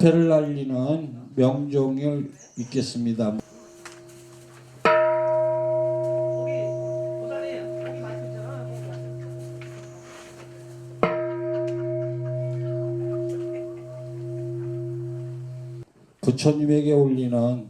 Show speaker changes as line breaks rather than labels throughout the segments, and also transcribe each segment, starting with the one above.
앞에를 날리는 명종을 읽겠습니다. 부처님에게 올리는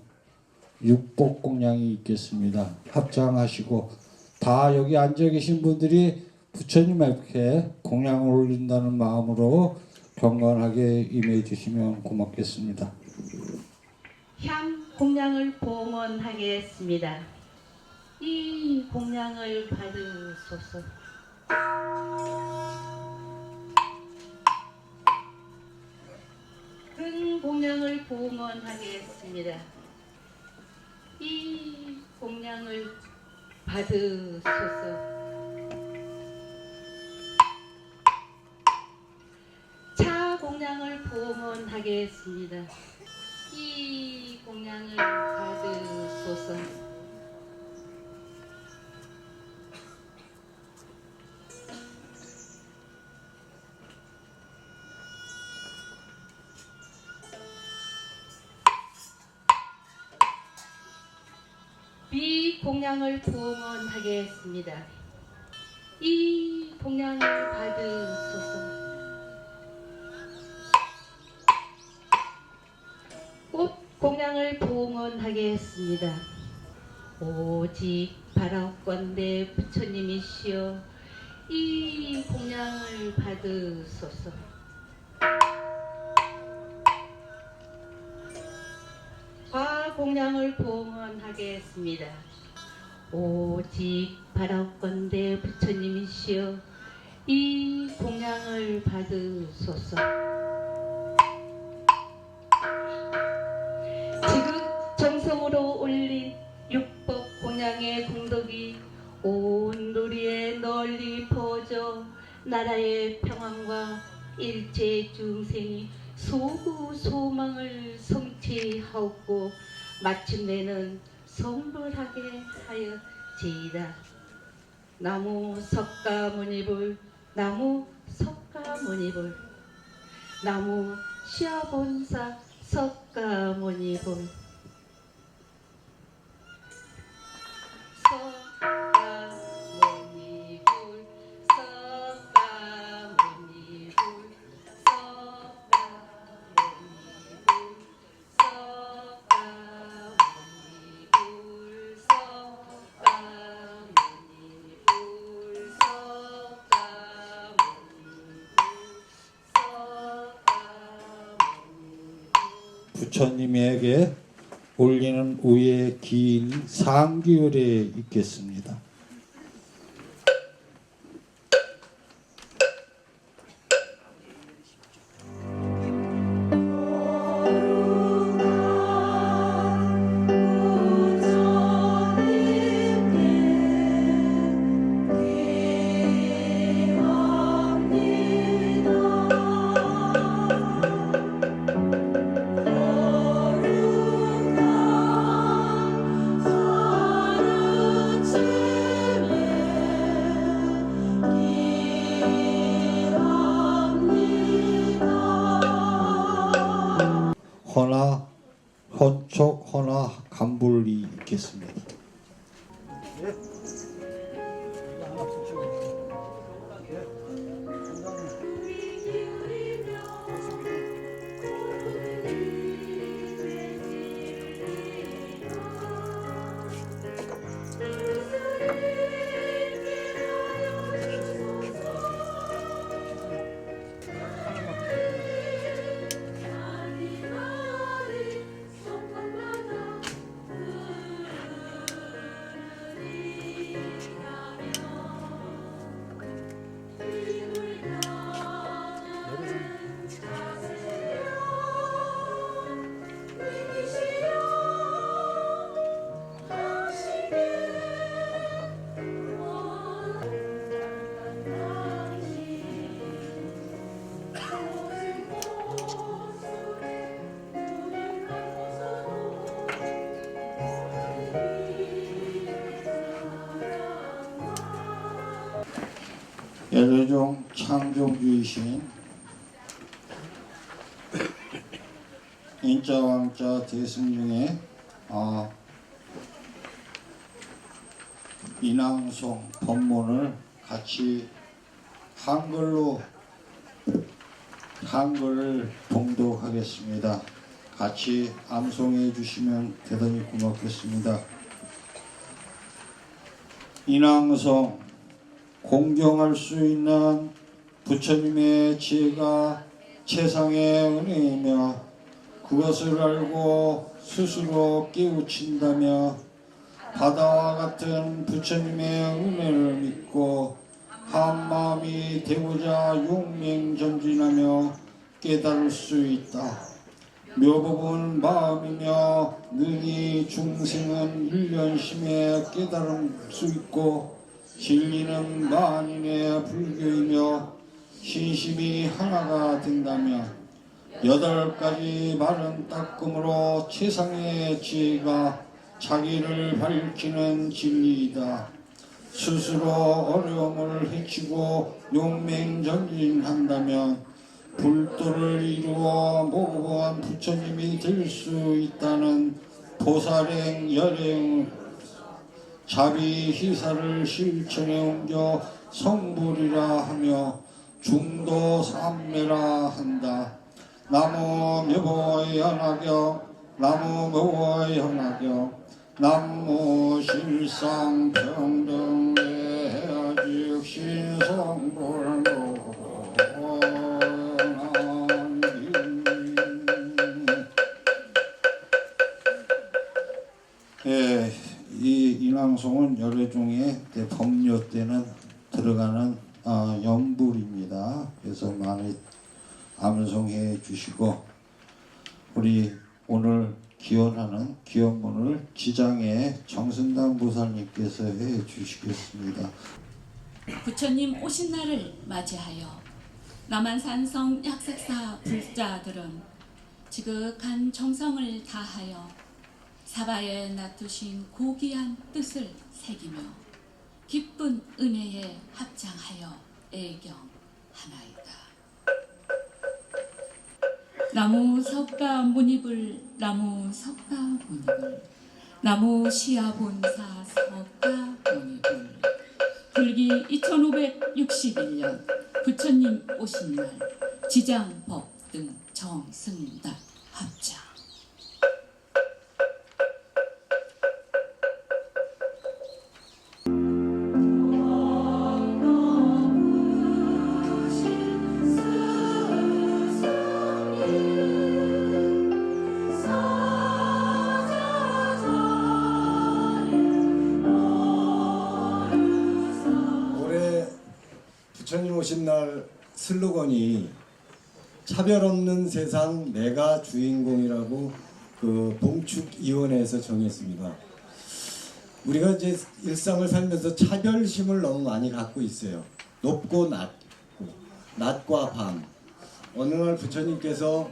육복공양이 있겠습니다. 합장하시고 다 여기 앉아 계신 분들이 부처님 앞에 공양을 올린다는 마음으로 경건하게 임해 주시면 고맙겠습니다.
향 공양을 봉헌하겠습니다. 이 공양을 받으소서. 큰 공양을 봉헌하겠습니다. 이 공양을 받으소서. 차 공양을 봉헌하겠습니다. 이 공양을 받으소서. 비 공양을 봉헌하겠습니다. 이 공양을 받으소서. 꽃 공양을 봉헌하겠습니다. 오직 바라옵건대 부처님이시여 이 공양을 받으소서. 화 공양을 봉헌하겠습니다. 오직 바라옵건대 부처님이시여 이 공양을 받으소서. 지극 정성으로 올린 육법 공양의 공덕이 온 도리에 널리 퍼져 나라의 평안과 일체 중생이 소구 소망을 성취하옵고 마침내는 성불하게 하여지이다. 나무 석가모니불, 나무 석가모니불, 나무 시아본사 석가모니불.
부처님에게 올리는 우의 긴 상규열에 있겠습니다. 헌화, 헌촉, 헌화, 간불이 있겠습니다. 열애종 창종주이신 인자 왕자 대승 중에 인왕송 법문을 같이 한글을 봉독하겠습니다. 같이 암송해 주시면 대단히 고맙겠습니다. 인왕송 공경할 수 있는 부처님의 지혜가 최상의 은혜이며 그것을 알고 스스로 깨우친다며 바다와 같은 부처님의 은혜를 믿고 한마음이 되고자 용맹전진하며 깨달을 수 있다. 묘법은 마음이며 능히 중생은 일련심에 깨달을 수 있고 진리는 만인의 불교이며 신심이 하나가 된다며 8가지 바른 따끔으로 최상의 지혜가 자기를 밝히는 진리이다. 스스로 어려움을 헤치고 용맹전진한다면 불도를 이루어 모범한 부처님이 될 수 있다는 보살행 열행 자비희사를 실천에 옮겨 성불이라 하며 중도 삼매라 한다. 나무 묘보의 현악경 나무 묘보의 현악경 나무 실상평등의 즉신성불로 이 인왕송은 열애중에 법료 때는 들어가는 연불입니다. 그래서 많이 암송해 주시고 우리 오늘 기원하는 기원문을 지장의 정승당 보살님께서 해 주시겠습니다.
부처님 오신 날을 맞이하여 남한산성 약색사 불자들은 지극한 정성을 다하여 사바에 놔두신 고귀한 뜻을 새기며 기쁜 은혜에 합장하여 애경하나이다. 나무 석가 문입을 나무 석가 문입을 나무 시아본사 석가 문입을 불기 2561년 부처님 오신 날 지장법 등 정승단 합장.
부처님 오신 날 슬로건이 차별 없는 세상 내가 주인공이라고 그 봉축위원회에서 정했습니다. 우리가 이제 일상을 살면서 차별심을 너무 많이 갖고 있어요. 높고 낮고 낮과 밤. 어느 날 부처님께서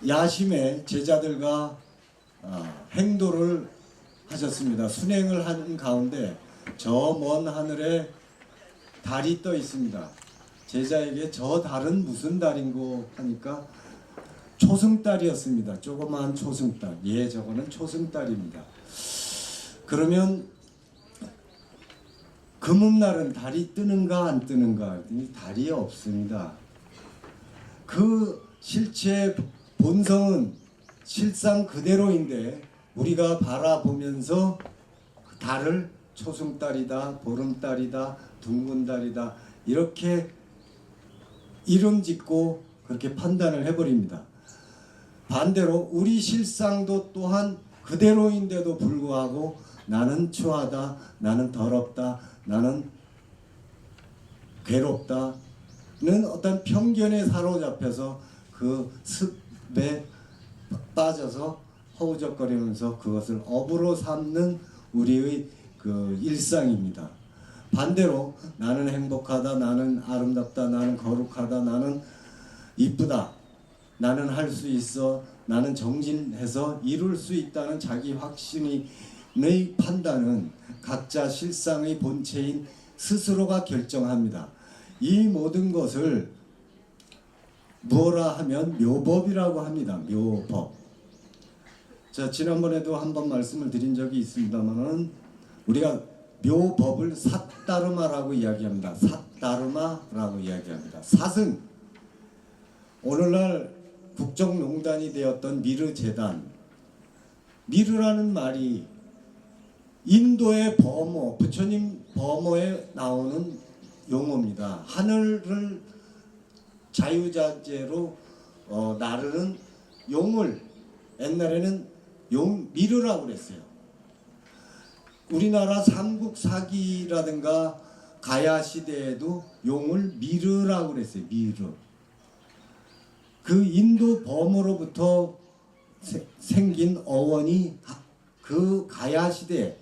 야심에 제자들과 행도를 하셨습니다. 순행을 하는 가운데 저 먼 하늘에 달이 떠 있습니다. 제자에게 저 달은 무슨 달인고 하니까 초승달이었습니다. 조그마한 초승달. 예, 저거는 초승달입니다. 그러면 금음날은 달이 뜨는가 안 뜨는가 했더니 달이 없습니다. 그 실체의 본성은 실상 그대로인데 우리가 바라보면서 그 달을 초승달이다, 보름달이다, 둥근달이다 이렇게 이름 짓고 그렇게 판단을 해버립니다. 반대로 우리 실상도 또한 그대로인데도 불구하고 나는 추하다, 나는 더럽다, 나는 괴롭다는 어떤 편견에 사로잡혀서 그 습에 빠져서 허우적거리면서 그것을 업으로 삼는 우리의 그 일상입니다. 반대로 나는 행복하다, 나는 아름답다, 나는 거룩하다, 나는 이쁘다, 나는 할 수 있어, 나는 정진해서 이룰 수 있다는 자기 확신의 판단은 각자 실상의 본체인 스스로가 결정합니다. 이 모든 것을 뭐라 하면 묘법이라고 합니다. 묘법. 자, 지난번에도 한번 말씀을 드린 적이 있습니다만은 우리가 묘법을 삿다르마라고 이야기합니다. 삿다르마라고 이야기합니다. 삿은 오늘날 국정농단이 되었던 미르 재단. 미르라는 말이 인도의 버모, 부처님 버모에 나오는 용어입니다. 하늘을 자유자재로 나르는 용을 옛날에는 미르라고 그랬어요. 우리나라 삼국사기라든가 가야 시대에도 용을 미르라고 그랬어요. 미르. 그 인도 버모로부터 생긴 어원이 그 가야 시대,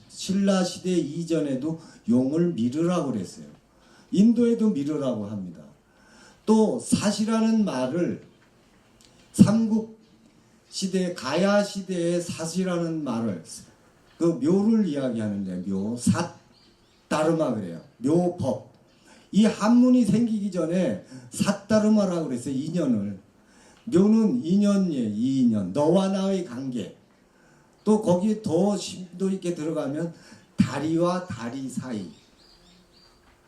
신라 시대 이전에도 용을 미르라고 그랬어요. 인도에도 미르라고 합니다. 또 삿이라는 말을 삼국 시대 가야 시대의 삿이라는 말을 그 묘를 이야기하는데 묘, 삿, 다르마 그래요. 묘법. 이 한문이 생기기 전에 삿다르마라고 그랬어요. 인연을. 묘는 인연이에요. 인연. 너와 나의 관계. 또 거기에 더 심도 있게 들어가면 다리와 다리 사이.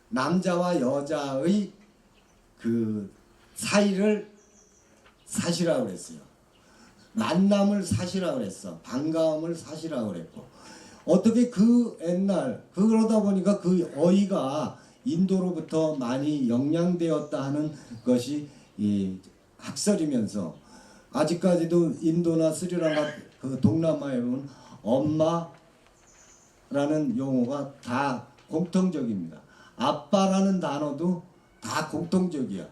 남자와 여자의 그 사이를 삿이라고 그랬어요. 만남을 삿이라고 그랬어. 반가움을 삿이라고 그랬고. 어떻게 그 옛날 그러다 보니까 그 어휘가 인도로부터 많이 영향되었다 하는 것이 이 학설이면서 아직까지도 인도나 스리랑카 그 동남아에 보면 엄마라는 용어가 다 공통적입니다. 아빠라는 단어도 다 공통적이야.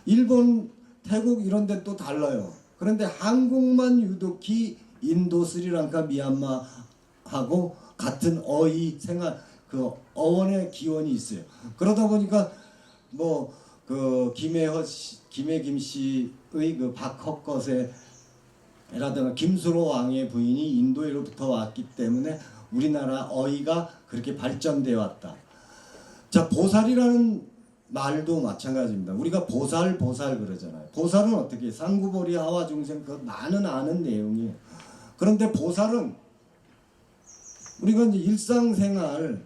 일본, 태국 이런 데는 또 달라요. 그런데 한국만 유독히 인도, 스리랑카, 미얀마하고 같은 어휘 생활 그 어원의 기원이 있어요. 그러다 보니까 뭐 그 김혜김 씨의 그 박헛것에라든가 김수로 왕의 부인이 인도에로부터 왔기 때문에 우리나라 어휘가 그렇게 발전되어 왔다. 자, 보살이라는 말도 마찬가지입니다. 우리가 보살 그러잖아요. 보살은 어떻게 상구보리 하와 중생 그 많은 아는 내용이에요. 그런데 보살은 우리가 이제 일상생활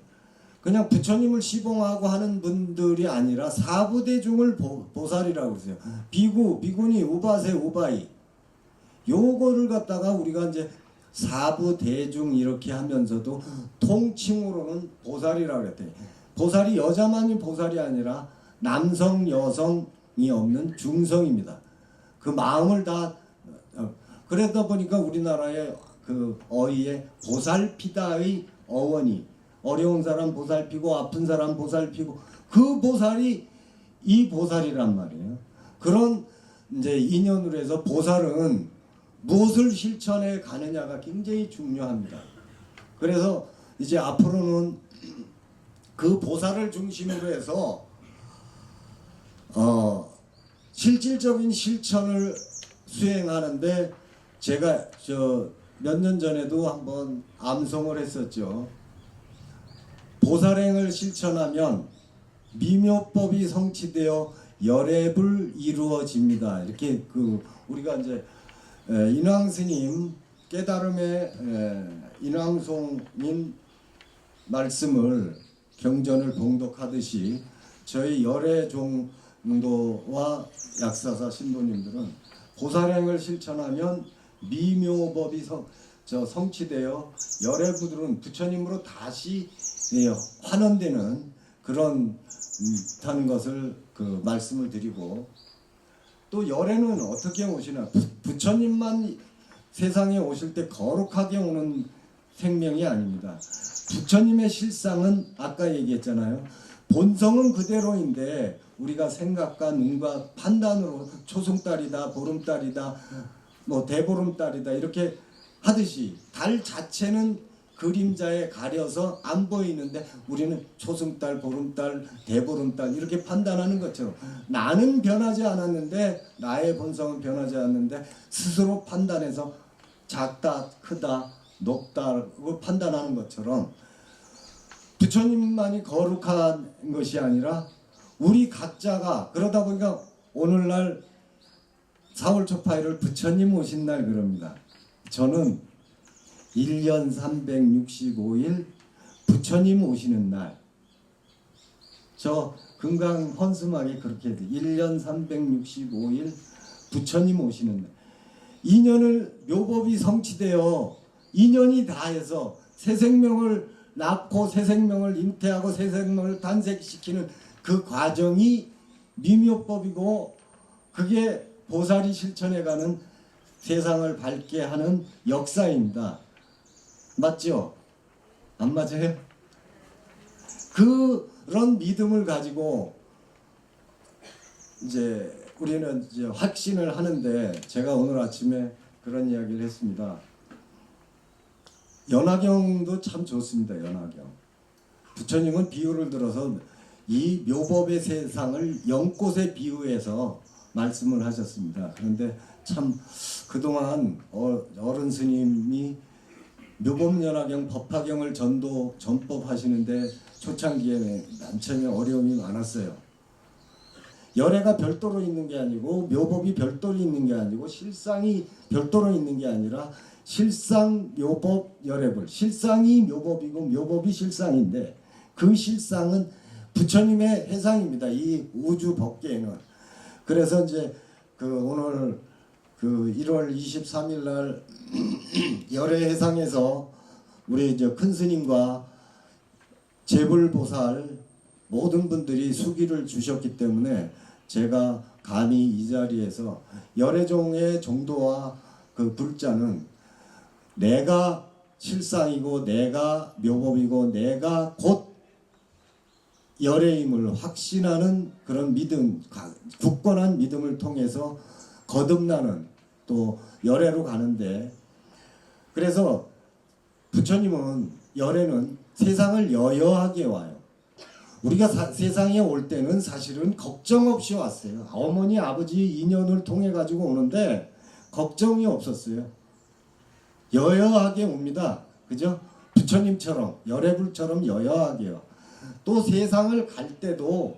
그냥 부처님을 시봉하고 하는 분들이 아니라 사부대중을 보살이라고 그러세요. 비구니, 우바세, 우바이 요거를 갖다가 우리가 이제 사부대중 이렇게 하면서도 통칭으로는 보살이라고 그랬대요. 보살이 여자만이 보살이 아니라 남성, 여성이 없는 중성입니다. 그 마음을 다 그러다 보니까 우리나라의 그 어휘에 보살피다의 어원이 어려운 사람 보살피고 아픈 사람 보살피고 그 보살이 이 보살이란 말이에요. 그런 이제 인연으로 해서 보살은 무엇을 실천해 가느냐가 굉장히 중요합니다. 그래서 이제 앞으로는 그 보살을 중심으로 해서 실질적인 실천을 수행하는데 제가 몇 년 전에도 한번 암송을 했었죠. 보살행을 실천하면 미묘법이 성취되어 열애불 이루어집니다. 이렇게 그 우리가 이제 인왕 스님 깨달음의 인왕송인 말씀을 경전을 봉독하듯이 저희 열애 종도와 약사사 신도님들은 보살행을 실천하면 미묘법이 성취되어 열애부들은 부처님으로 다시 환원되는 그런 다는 것을 그 말씀을 드리고 또 열애는 어떻게 오시나 부처님만 세상에 오실 때 거룩하게 오는 생명이 아닙니다. 부처님의 실상은 아까 얘기했잖아요. 본성은 그대로인데 우리가 생각과 눈과 판단으로 초승달이다 보름달이다 뭐 대보름달이다 이렇게 하듯이 달 자체는 그림자에 가려서 안 보이는데 우리는 초승달, 보름달, 대보름달 이렇게 판단하는 것처럼 나는 변하지 않았는데 나의 본성은 변하지 않는데 스스로 판단해서 작다, 크다, 높다고 판단하는 것처럼 부처님만이 거룩한 것이 아니라 우리 각자가 그러다 보니까 오늘날 4월 초파일을 부처님 오신 날 그럽니다. 저는 1년 365일 부처님 오시는 날, 저 금강 헌수막에 그렇게 돼. 1년 365일 부처님 오시는 날. 인연을 묘법이 성취되어 인연이 다해서 새 생명을 낳고 새 생명을 잉태하고 새 생명을 탄생시키는 그 과정이 미묘법이고, 그게 보살이 실천해가는 세상을 밝게 하는 역사입니다. 맞죠? 안 맞아요? 그런 믿음을 가지고 이제 우리는 이제 확신을 하는데, 제가 오늘 아침에 그런 이야기를 했습니다. 연화경도 참 좋습니다. 연화경. 부처님은 비유를 들어서 이 묘법의 세상을 연꽃에 비유해서 말씀을 하셨습니다. 그런데 참 그동안 어른 스님이 묘법연화경 법화경을 전법하시는데 초창기에 남천히 어려움이 많았어요. 열애가 별도로 있는 게 아니고 묘법이 별도로 있는 게 아니고 실상이 별도로 있는 게 아니라 실상 묘법 열애불, 실상이 묘법이고 묘법이 실상인데 그 실상은 부처님의 해상입니다. 이 우주 법계에는. 그래서 이제 오늘 1월 23일 날 열애 해상에서 우리 이제 큰 스님과 제불보살 모든 분들이 수기를 주셨기 때문에 제가 감히 이 자리에서 열애종의 정도와 그 불자는 내가 실상이고 내가 묘법이고 내가 곧 열애임을 확신하는 그런 믿음, 굳건한 믿음을 통해서 거듭나는 또 열애로 가는데, 그래서 부처님은 열애는 세상을 여여하게 와요. 우리가 세상에 올 때는 사실은 걱정 없이 왔어요. 어머니 아버지 인연을 통해 가지고 오는데 걱정이 없었어요. 여여하게 옵니다. 그죠? 부처님처럼 열애불처럼 여여하게요. 또 세상을 갈 때도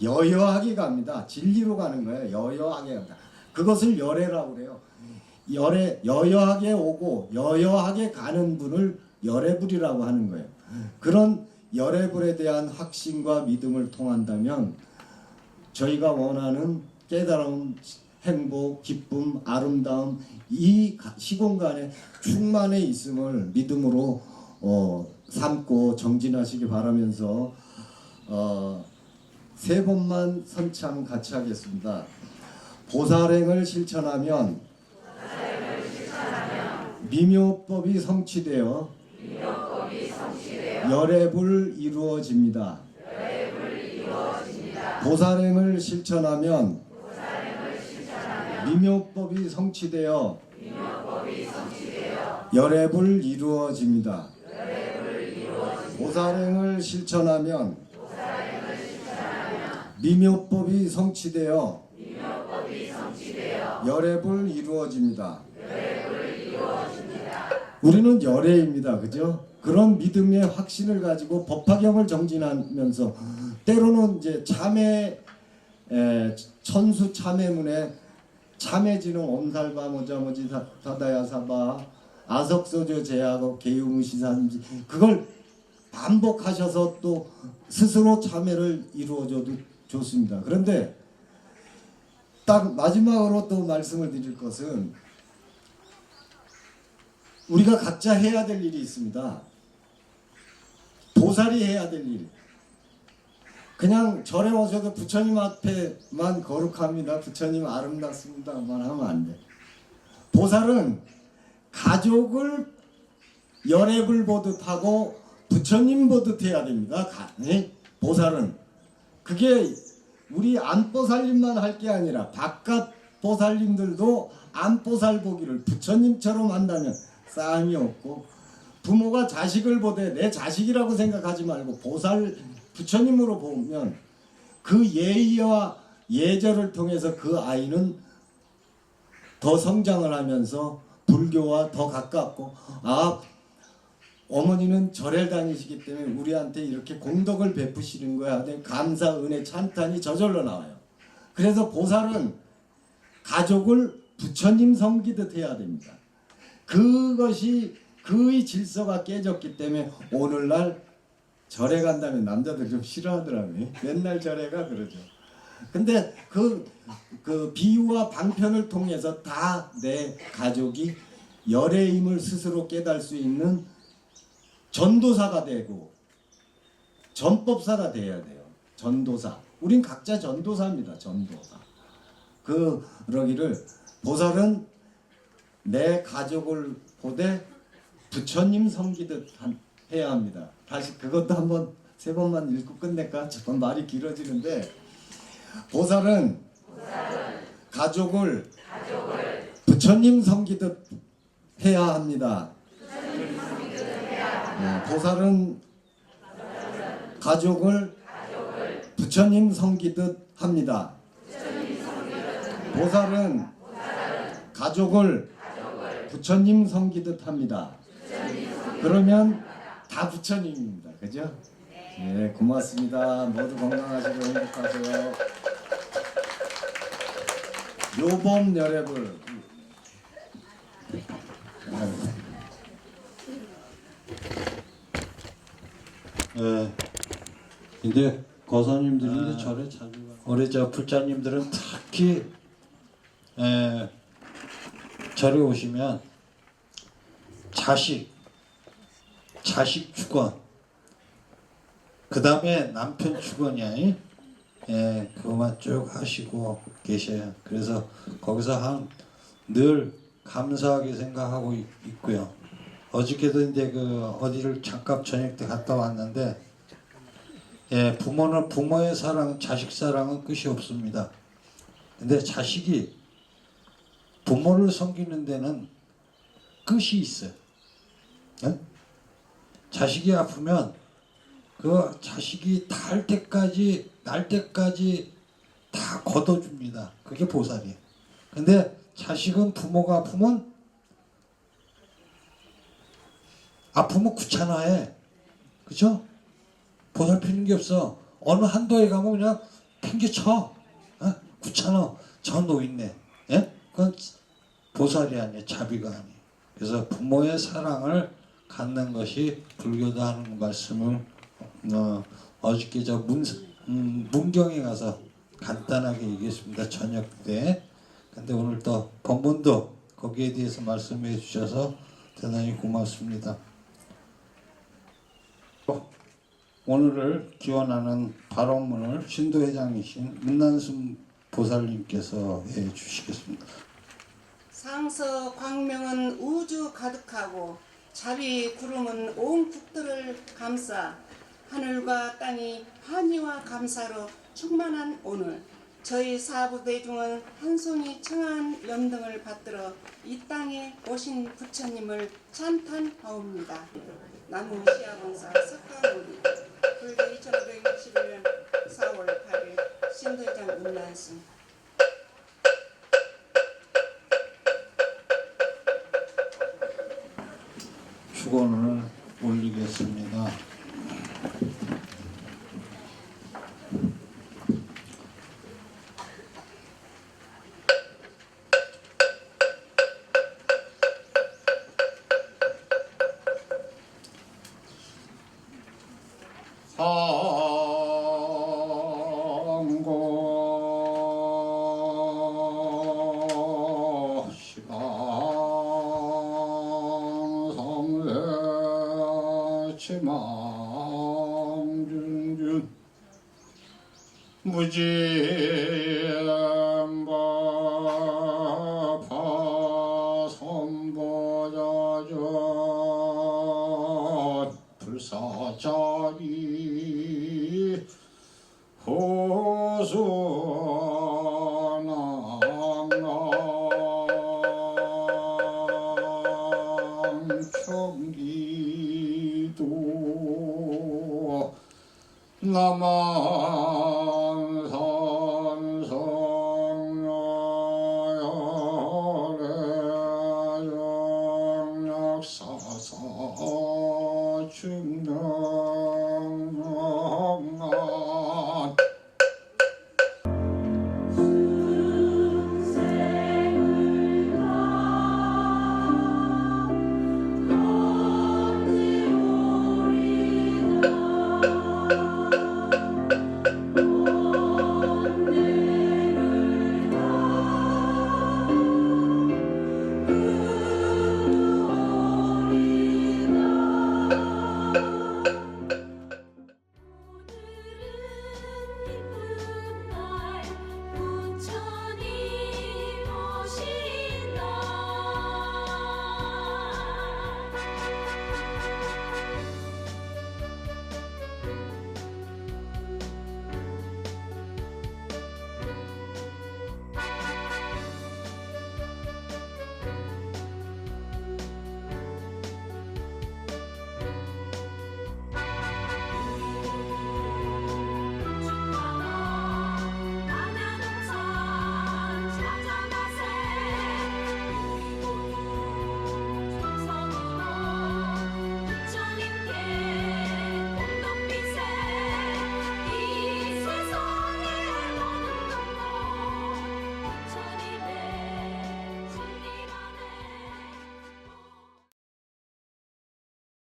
여여하게 갑니다. 진리로 가는 거예요. 여여하게 갑니다. 그것을 열애라고 그래요. 여여하게 오고 여여하게 가는 분을 열애불이라고 하는 거예요. 그런 열애불에 대한 확신과 믿음을 통한다면 저희가 원하는 깨달음, 행복, 기쁨, 아름다움 이 시공간에 충만해 있음을 믿음으로 삼고 정진하시기 바라면서 세 번만 선창 같이 하겠습니다. 보살행을 실천하면 미묘법이 성취되어 열애불 이루어집니다. 보살행을 실천하면 미묘법이 성취되어 열애불 이루어집니다. 보살행을 실천하면 미묘법이 성취되어 열애불 이루어집니다. 우리는 열애입니다. 그죠? 그런 믿음의 확신을 가지고 법화경을 정진하면서 때로는 이제 천수 참회문에 참회지는 옴살바 모자모지 사다야사바 아석소조 제하고 개유무시산지 그걸 반복하셔서 또 스스로 참회를 이루어줘도 좋습니다. 그런데 딱 마지막으로 또 말씀을 드릴 것은 우리가 각자 해야 될 일이 있습니다. 보살이 해야 될 일. 그냥 절에 오셔도 부처님 앞에만 거룩합니다. 부처님 아름답습니다만 하면 안 돼. 보살은 가족을 열애불 보듯 하고 부처님 보듯 해야 됩니다. 보살은. 그게 우리 안보살님만 할 게 아니라 바깥 보살님들도 안보살 보기를 부처님처럼 한다면 싸움이 없고, 부모가 자식을 보되 내 자식이라고 생각하지 말고 보살 부처님으로 보면 그 예의와 예절을 통해서 그 아이는 더 성장을 하면서 불교와 더 가깝고, 어머니는 절에 다니시기 때문에 우리한테 이렇게 공덕을 베푸시는 거야. 감사, 은혜, 찬탄이 저절로 나와요. 그래서 보살은 가족을 부처님 섬기듯 해야 됩니다. 그것이 그의 질서가 깨졌기 때문에 오늘날 절에 간다면 남자들 좀 싫어하더라고요. 맨날 절에 가 그러죠. 근데 그 비유와 방편을 통해서 다 내 가족이 열애임을 스스로 깨달을 수 있는 전도사가 되고 전법사가 돼야 돼요. 전도사. 우린 각자 전도사입니다. 전도사. 그러기를 보살은 내 가족을 보되 부처님 섬기듯 해야 합니다. 다시 그것도 한번 3번만 읽고 끝낼까? 저번 말이 길어지는데 보살은 가족을 부처님 섬기듯 해야 합니다. 보살은 가족을 부처님 섬기듯 합니다. 보살은 가족을 부처님 섬기듯 합니다. 그러면 다 부처님입니다. 그죠? 네, 고맙습니다. 모두 건강하시고 행복하세요. 요범 여래불.
이제 거사님들이 절에 자주 가고 우리 저 불자님들은 특히 절에 오시면 자식 축원, 그 다음에 남편 축원이야. 그것만 쭉 하시고 계셔요. 그래서 거기서 늘 감사하게 생각하고 있고요. 어저께도 이제 어디를 잠깐 저녁 때 갔다 왔는데, 부모는 부모의 사랑, 자식 사랑은 끝이 없습니다. 근데 자식이 부모를 섬기는 데는 끝이 있어요. 자식이 아프면 그 자식이 날 때까지 다 걷어줍니다. 그게 보살이에요. 근데 자식은 부모가 아프면 귀찮아해. 그죠? 보살피는 게 없어. 어느 한도에 가면 그냥 팽개쳐. 귀찮아. 저 노인네. 그건 보살이 아니에요. 자비가 아니에요. 그래서 부모의 사랑을 갖는 것이 불교도 하는 말씀을 어저께 저 문경에 가서 간단하게 얘기했습니다. 저녁 때. 근데 오늘 또 법문도 거기에 대해서 말씀해 주셔서 대단히 고맙습니다. 오늘을 기원하는 발언문을 신도회장이신 문난순 보살님께서 해 주시겠습니다.
상서 광명은 우주 가득하고 자비 구름은 온 국들을 감싸 하늘과 땅이 환희와 감사로 충만한 오늘, 저희 사부대중은 한 송이 청한 연등을 받들어 이 땅에 오신 부처님을 찬탄하옵니다. 나무 시아본사 석가모니 불교 2561년 4월 8일 신도회장 문난순.
축원을 올리겠습니다. 망준준 무진바파 선보자전 불사자리 호수낭랑 경기도 남아